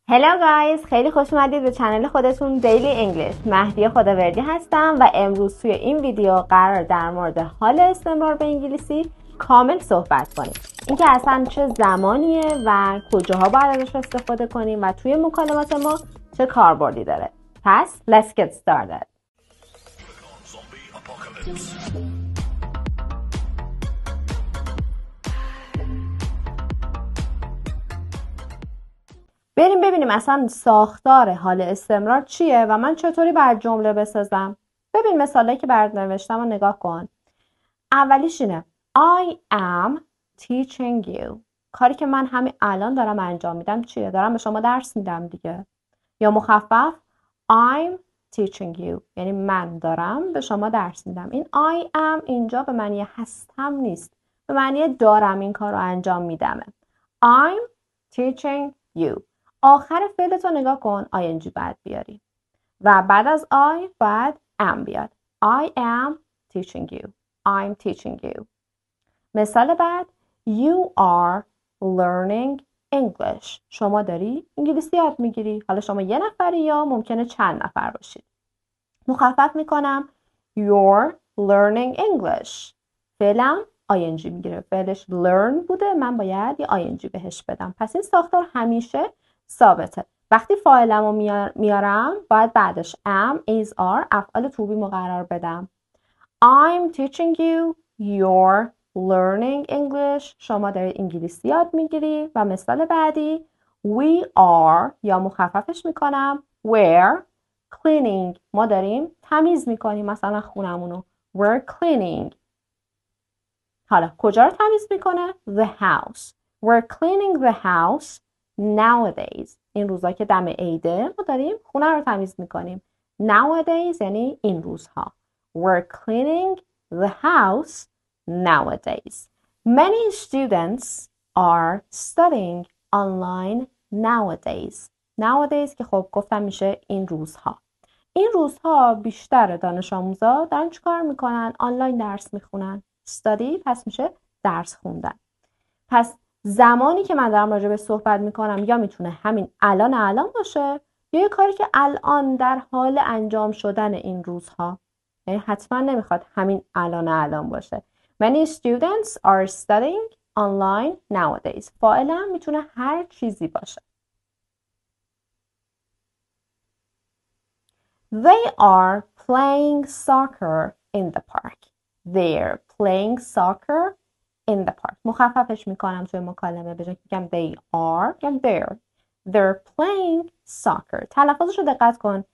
هلو گایز، خیلی خوش اومدید به چنل خودتون دیلی انگلیش. مهدی خداوردی هستم و امروز توی این ویدیو قرار در مورد حال استمرار به انگلیسی کامل صحبت کنیم. اینکه اصلا چه زمانیه و کجاها باید ازش استفاده کنیم و توی مکالمات ما چه کاربردی داره. پس let's get started. بریم ببینیم اصلا ساختار حال استمرار چیه و من چطوری باید جمله بسازم. ببین مثالی که برات نوشتم و نگاه کن. اولیش اینه I am teaching you. کاری که من همین الان دارم انجام میدم چیه؟ دارم به شما درس میدم دیگه. یا مخفف I'm teaching you، یعنی من دارم به شما درس میدم. این I am اینجا به معنی هستم نیست، به معنی دارم این کار رو انجام میدمه. I'm teaching you. آخر فعلتو نگاه کن ing باید بیاری و بعد از I باید am بیاد. I am teaching you. I'm teaching you. مثال بعد You are learning English. شما داری انگلیسی یاد میگیری. حالا شما یه نفری یا ممکنه چند نفر باشید. مخفف میکنم You're learning English. فعلم ing میگیره. فعلش learn بوده، من باید یه ing بهش بدم. پس این ساختار همیشه ثابته. وقتی فاعلمو میارم باید بعدش am, is, are افعال to be مقرر بدم. I'm teaching you. You're learning English. شما دارید انگلیسی یاد میگیری. و مثال بعدی We are یا مخففش میکنم We're cleaning. ما داریم تمیز میکنیم مثلا خونمونو. We're cleaning. حالا کجا رو تمیز میکنه؟ The house. We're cleaning the house nowadays. این روزا که دم عیده ما داریم خونه رو تمیز میکنیم. Nowadays یعنی این روزها. We're cleaning the house nowadays. Many students are studying online nowadays. Nowadays که خب گفتم میشه این روزها. این روزها بیشتر دانش آموزا دارن چیکار میکنن؟ آنلاین درس میخونن. study پس میشه درس خوندن. پس زمانی که من دارم راجع به صحبت میکنم یا میتونه همین الان باشه یا یه کاری که الان در حال انجام شدن این روزها. یعنی حتما نمیخواد همین الان باشه. Many students are studying online nowadays. فاعلا میتونه هر چیزی باشه. They are playing soccer in the park. They're playing soccer in the park. مخففش میکنم توی مکالمه به جای که بگم they are بگم they're playing soccer. تلفظش رو دقت کن.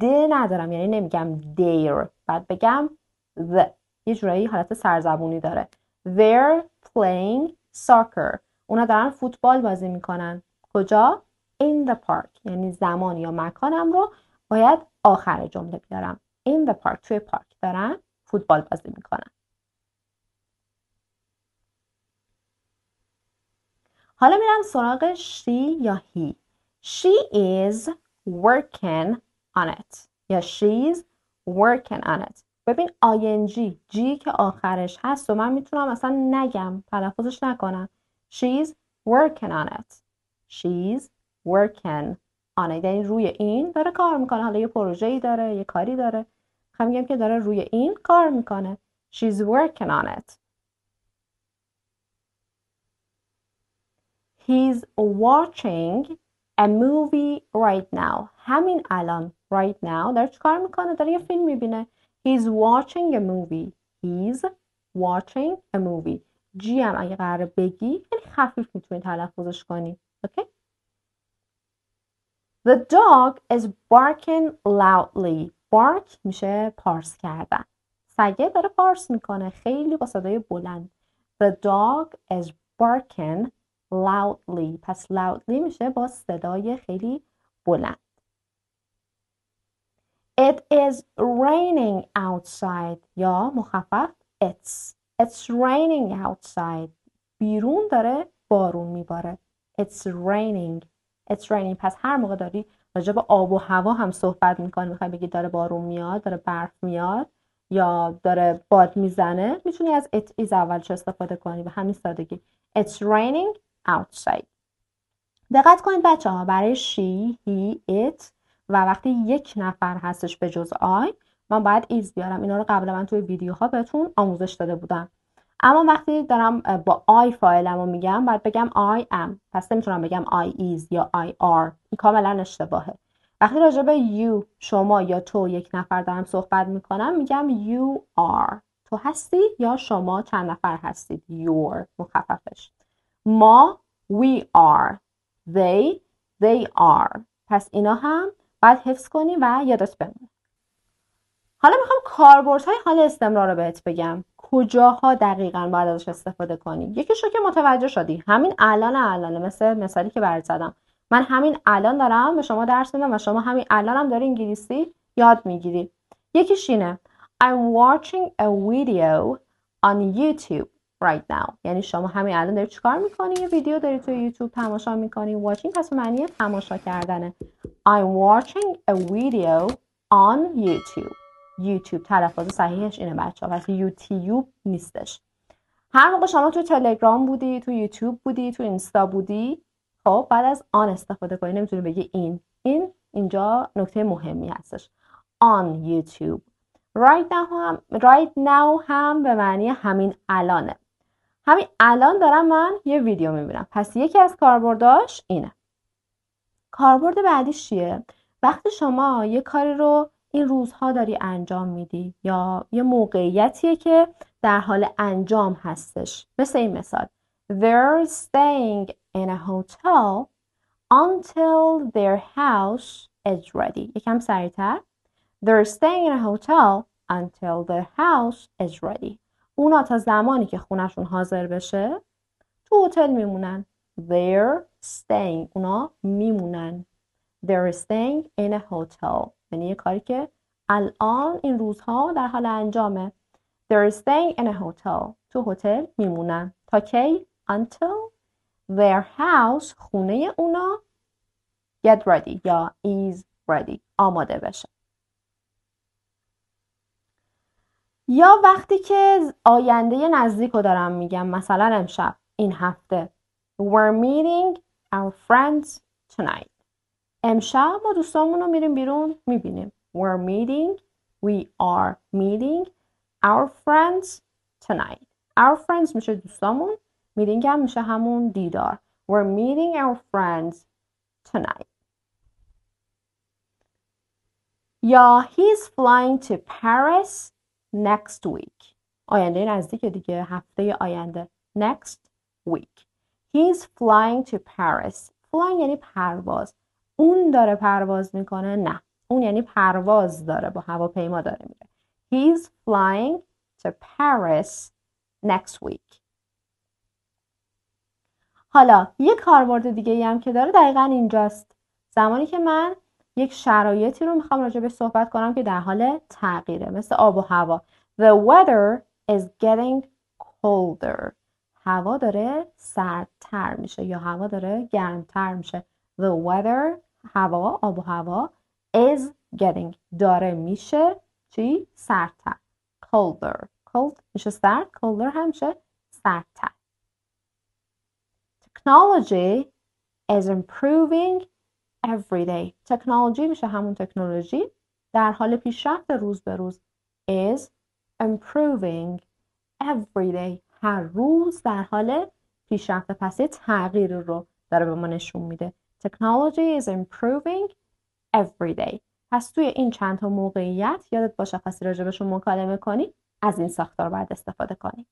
د ندارم، یعنی نمیگم they're، بعد بگم the. یه جورایی حالت سرزبونی داره. They're playing soccer. اونا دارن فوتبال بازی میکنن. کجا؟ In the park. یعنی زمان یا مکانم رو باید آخر جمله بیارم. In the park. توی پارک دارن فوتبال بازی میکنن. حالا میرم سراغ she یا he. She is working on it یا she's working on it. ببین ing g که آخرش هست و من میتونم اصلا نگم، تلفظش نکنم. She's working on it. She's working on it. یعنی روی این داره کار میکنه. حالا یه پروژه‌ای داره، یه کاری داره. میخوام بگم که داره روی این کار میکنه. She's working on it. He's watching a movie right now. همین الان right now داره چیکار میکنه؟ داره یه فیلم میبینه. He's watching a movie. He's watching a movie. جی هم اگه قراره بگی خیلی خفیف میتونی تلفظش کنی. Okay? The dog is barking loudly. Bark میشه پارس کردن. سگه داره پارس میکنه خیلی با صدای بلند. The dog is barking loudly. پس loudly میشه با صدای خیلی بلند. It is raining outside. یا مخفف It's raining outside. بیرون داره بارون میباره. It's raining. It's raining. پس هر موقع داری راجع به آب و هوا هم صحبت میکنی، میخوای بگی داره بارون میاد، داره برف میاد یا داره باد میزنه، میتونی از it is اولش استفاده کنی به همین سادگی. It's raining outside. دقت کنید بچه ها، برای she, he, it و وقتی یک نفر هستش به جز I من باید is بیارم. اینا رو قبلا من توی ویدیوها بهتون آموزش داده بودم. اما وقتی دارم با I فاعلم رو میگم باید بگم I am. پس نمیتونم بگم I is یا I are. این کاملا اشتباهه. وقتی راجع به you، شما یا تو یک نفر دارم صحبت میکنم میگم you are. تو هستی یا شما چند نفر هستید. your مخففش. ما we are. they are. پس اینا هم باید حفظ کنی و یادت بمونه. حالا میخوام کاربردهای حال استمرار رو بهت بگم. کجاها دقیقاً باید ازش استفاده کنی. یکیش رو که متوجه شدی، همین الان مثل مثالی که برات زدم. من همین الان دارم به شما درس میدم و شما همین الان هم داری انگلیسی یاد میگیری. یکیش اینه I'm watching a video on YouTube right now. یعنی شما همین الان داری چیکار میکنی؟ یه ویدیو داری تو یوتیوب تماشا میکنی. watching پس معنی تماشا کردنه. I'm watching a video on YouTube. یوتیوب تلفظ صحیحش اینه بچه ها، پس یوتیوب نیستش. هر موقع شما تو تلگرام بودی، تو یوتیوب بودی، تو اینستا بودی، خب بعد از آن استفاده کنی. نمیتونی بگی این اینجا نکته مهمی هستش. on YouTube. right now هم به معنی همین الانه. همین الان دارم من یه ویدیو میبینم. پس یکی از کاربرداش اینه. کاربرد بعدیش چیه؟ وقتی شما یه کاری رو این روزها داری انجام میدی یا یه موقعیتیه که در حال انجام هستش. مثل این مثال They're staying in a hotel until their house is ready. یکم سریعتر They're staying in a hotel until their house is ready. اونا تا زمانی که خونشون حاضر بشه تو هتل میمونن. They're staying. اونا میمونن. They're staying in a hotel. یعنی یه کاری که الان این روزها در حال انجامه. They're staying in a hotel. تو هتل میمونن. تا کی؟ Until their house، خونه اونا get ready یا is ready، آماده بشه. یا وقتی که آینده نزدیک رو دارم میگم، مثلا امشب، این هفته We're meeting our friends tonight. امشب ما دوستامون رو میریم بیرون میبینیم. We are meeting our friends tonight. Our friends میشه دوستامون. meeting هم میشه همون دیدار. We're meeting our friends tonight. یا he's flying to Paris next week. آینده نزدیک دیگه، هفته آینده. Next week. He's flying to Paris. Flying یعنی پرواز. اون داره پرواز میکنه؟ نه. اون یعنی پرواز داره، با هواپیما داره میره. He's flying to Paris next week. حالا یک کاربرد دیگه هم که داره دقیقاً اینجاست. زمانی که من یک شرایطی رو میخوام راجع به صحبت کنم که در حال تغییره، مثل آب و هوا. The weather is getting colder. هوا داره سردتر میشه یا هوا داره گرمتر میشه. The weather، هوا، آب و هوا، is getting، داره میشه چی؟ سردتر. Colder. Cold میشه سرد. Colder هم میشه سردتر. Technology is improving every day. تکنولوژی میشه همون تکنولوژی، در حال پیشرفت روز به روز. is improving every day. هر روز در حال پیشرفت، پس یه تغییر رو داره به ما نشون میده. Technology is improving every day. پس توی این چند تا موقعیت یادت باشه خاصی راجبشون مکالمه کنی، از این ساختار باید استفاده کنی.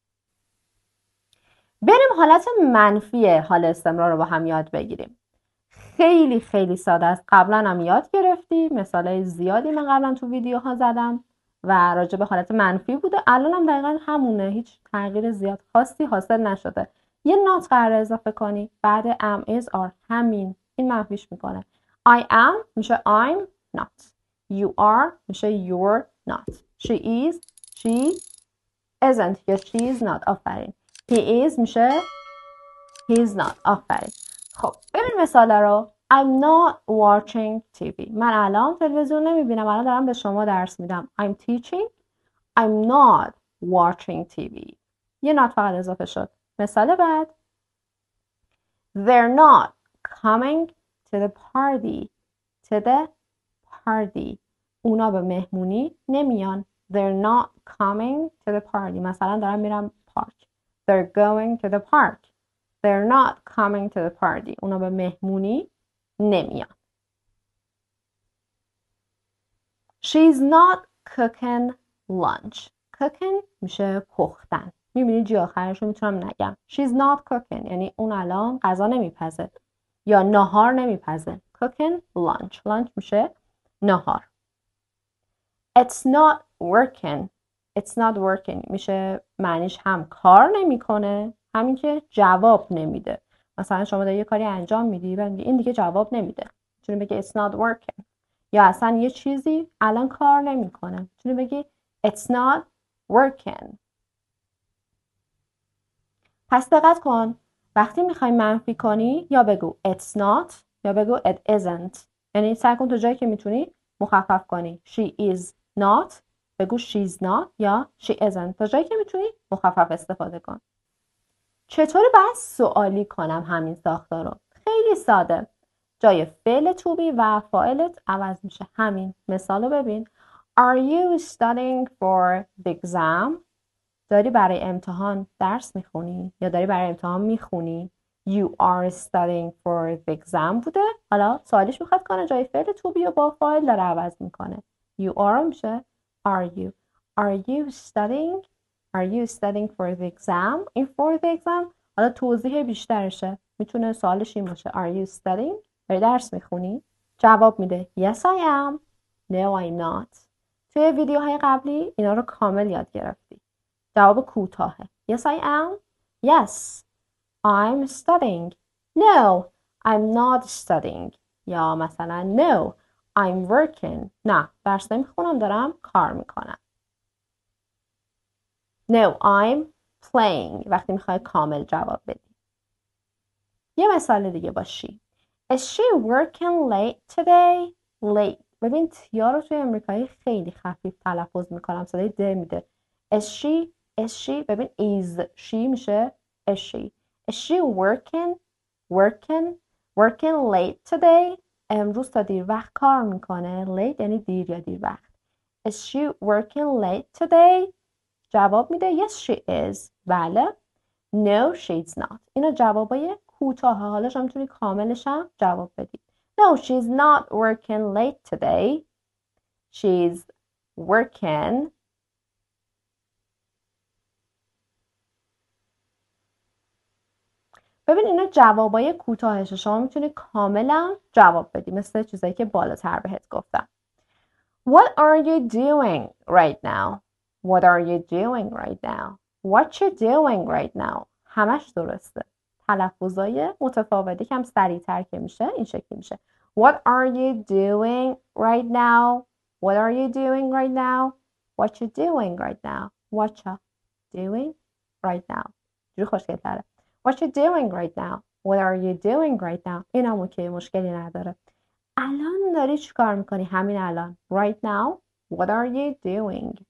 بریم حالت منفی حال استمرار رو با هم یاد بگیریم. خیلی خیلی ساده است. قبلا هم یاد گرفتی. مثالای زیادی من قبلا تو ویدیوها زدم و راجع به حالت منفی بوده. الان هم دقیقا همونه. هیچ تغییر زیاد خاصی حاصل نشده. یه not قرار اضافه کنی بعد am is are، همین. این منفیش میکنه. I am میشه I'm not. You are میشه you're not. She is she isn't یا she is not. آفرین. He is میشه he is not. آفرین. خب ببین مثال رو. I'm not watching TV. من الان تلویزیون نمیبینم. الان دارم به شما درس میدم. I'm teaching. I'm not watching TV. یه not فقط اضافه شد. مثال بعد. They're not coming to the party. To the party. اونا به مهمونی نمیان. They're not coming to the party. مثلا دارم میرم پارک. They're going to the park. They're not coming to the party. اونا به مهمونی نمیان. She's not cooking lunch. Cooking میشه پختن. میبینی جی آخرش رو میتونم نگم. She's not cooking یعنی اون الان غذا نمیپزه یا ناهار نمیپزه. Cooking lunch. Lunch میشه ناهار. It's not working. It's not working میشه معنیش هم کار نمیکنه همین که جواب نمیده. مثلا شما داری یه کاری انجام میدی و این دیگه جواب نمیده. میتونی بگی it's not working. یا اصلا یه چیزی الان کار نمیکنه. میتونی بگی it's not working. پس دقت کن وقتی میخوای منفی کنی یا بگو it's not یا بگو it isn't. یعنی سعی کن تو جایی که میتونی مخفف کنی. She is not بگو she's not یا she isn't. تا جایی که میتونی مخفف استفاده کن. چطوری باید سوالی کنم همین ساختار رو؟ خیلی ساده. جای فعل to be و فاعلت عوض میشه. همین مثال رو ببین. Are you studying for the exam? داری برای امتحان درس میخونی یا داری برای امتحان میخونی. You are studying for the exam بوده. حالا سوالش میخواد کنه جای فعل to be و با فاعل داره عوض میکنه. You are میشه are you. Are you studying? Are you studying for the exam? این for the exam حالا توضیح بیشترشه. میتونه سوالش این باشه. Are you studying? داری درس میخونی؟ جواب میده Yes I am. No I'm not. توی ویدیوهای قبلی اینا رو کامل یاد گرفتی. جواب کوتاهه. Yes I am. Yes I'm studying. No I'm not studying. یا مثلا No I'm working. نه درس نمیخونم دارم کار میکنم. No I'm playing. وقتی میخوای کامل جواب بدی. یه مثال دیگه با she. Is she working late today? Late. ببین تیا رو توی امریکایی خیلی خفیف تلفظ میکنم. صدای د میده. Is she ببین is she میشه is she. Is she working late today? امروز تا دیر وقت کار میکنه. Late یعنی دیر یا دیر وقت. Is she working late today? جواب میده yes she is. بله. No she's not. اینا جوابای کوتاه. حالا شما میتونی کاملش هم جواب بدی. No she's not working late today. She's working ببین اینا جوابای کوتاهشه. شما میتونی کاملا جواب بدی مثل چیزایی که بالاتر بهت گفتم. What are you doing right now? What are you doing right now? What you doing right now? همش درسته. تلفظای متفاوتی کم سریعتر که میشه این شکلی میشه. What are you doing right now? What are you doing right now? What you doing right now? What you doing right now? جوری خوشگل تره. What you doing right now? What are you doing right now? این هم اوکی مشکلی نداره. الان داری چی کار میکنی؟ همین الان. Right now. What are you doing?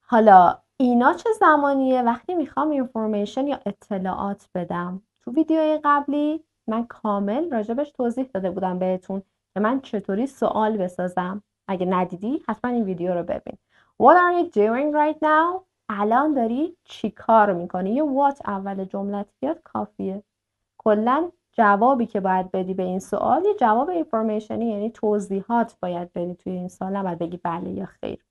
حالا اینا چه زمانیه؟ وقتی میخوام information یا اطلاعات بدم. تو ویدیوی قبلی من کامل راجبش توضیح داده بودم بهتون که من چطوری سوال بسازم. اگه ندیدی حتما این ویدیو رو ببین. What are you doing right now? الان داری چی کار میکنی؟ یه what اول جملت بیاد کافیه. کلا جوابی که باید بدی به این سوال یه جواب اینفورمیشنی یعنی توضیحات باید بدی توی این سوال. نباید بگی بله یا خیر.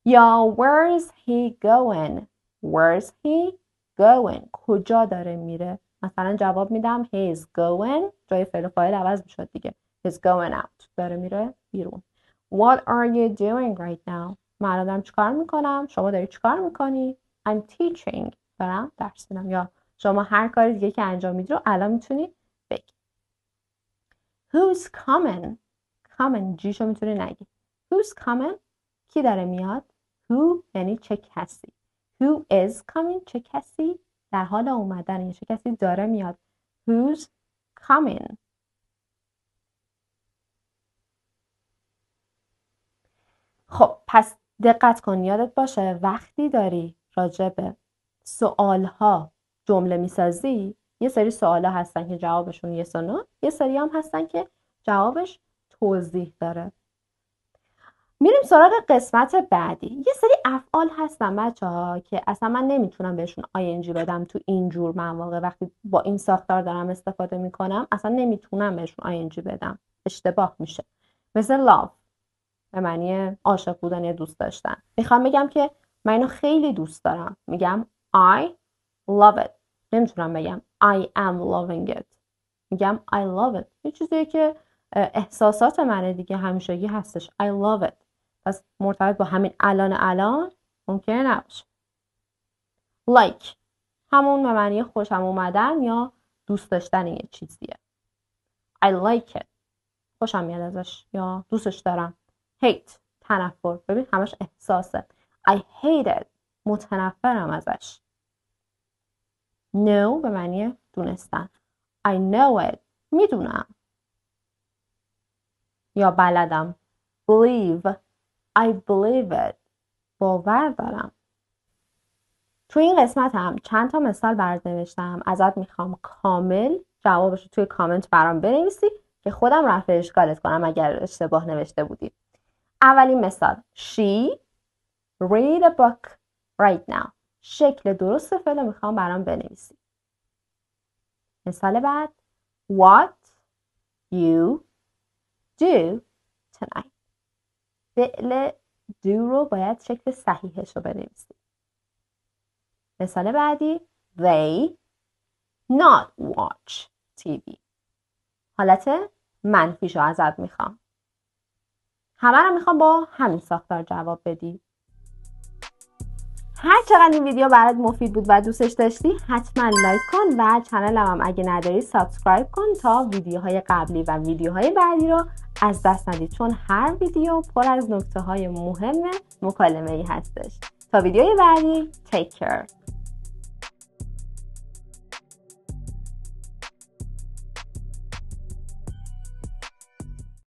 یا where's he going? Where's he going? کجا داره میره؟ مثلا جواب میدم he's going. جای فعل و فاعل عوض میشد دیگه. He's going out. داره میره بیرون. What are you doing right now? من دارم چیکار میکنم؟ شما داری چیکار میکنی؟ I'm teaching. دارم درس میدم. یا شما هر کاری دیگه که انجام میدی رو الان میتونی بگی. Who's coming? Coming جیشو میتونی نگی. Who's coming? کی داره میاد؟ Who یعنی چه کسی. Who is coming؟ چه کسی در حال اومدن. چه کسی داره میاد. Who's coming؟ خب پس دقت کن یادت باشه وقتی داری راجع به سوالها جمله میسازی یه سری سوالا هستن که جوابشون yes or no، یه سری هم هستن که جوابش توضیح داره. میریم سراغ قسمت بعدی. یه سری افعال هستن بچه‌ها که اصلا من نمیتونم بهشون ING بدم تو این جور مواقع. وقتی با این ساختار دارم استفاده میکنم اصلا نمیتونم بهشون ING بدم، اشتباه میشه. مثل love به معنی عاشق بودن یا دوست داشتن. میخوام بگم که من اینو خیلی دوست دارم، میگم I love it. نمیتونم بگم I am loving it، میگم I love it. یه چیزیه که احساسات منه دیگه، همیشگی هستش. I love it. پس مرتبط با همین الان ممکنه نباشه. like همون به معنی خوشم اومدن یا دوست داشتن یه چیزیه. I like it خوشم میاد ازش یا دوستش دارم. hate تنفر، ببین همش احساسه. I hate it متنفرم ازش. know به معنی دونستن. I know it میدونم یا بلدم. believe I believe it باور دارم. تو این قسمت هم چند تا مثال برات نوشتم، ازت میخوام کامل جوابش رو توی کامنت برام بنویسی که خودم رفع اشکالت کنم اگر اشتباه نوشته بودی. اولین مثال She read a book right now. شکل درست فعل میخوام برام بنویسی. مثال بعد What you do tonight. فعل do رو باید شکل صحیحش رو بنویسی. مثال بعدی They not watch TV. حالت منفیشو ازت میخوام. همه رو میخوام با همین ساختار جواب بدی. هر چقدر این ویدیو برات مفید بود و دوستش داشتی حتما لایک کن و چنلم هم اگه نداری سابسکرایب کن تا ویدیوهای قبلی و ویدیوهای بعدی رو از دست ندی، چون هر ویدیو پر از نکته های مهم مکالمه‌ای هستش. تا ویدیوی بعدی take care.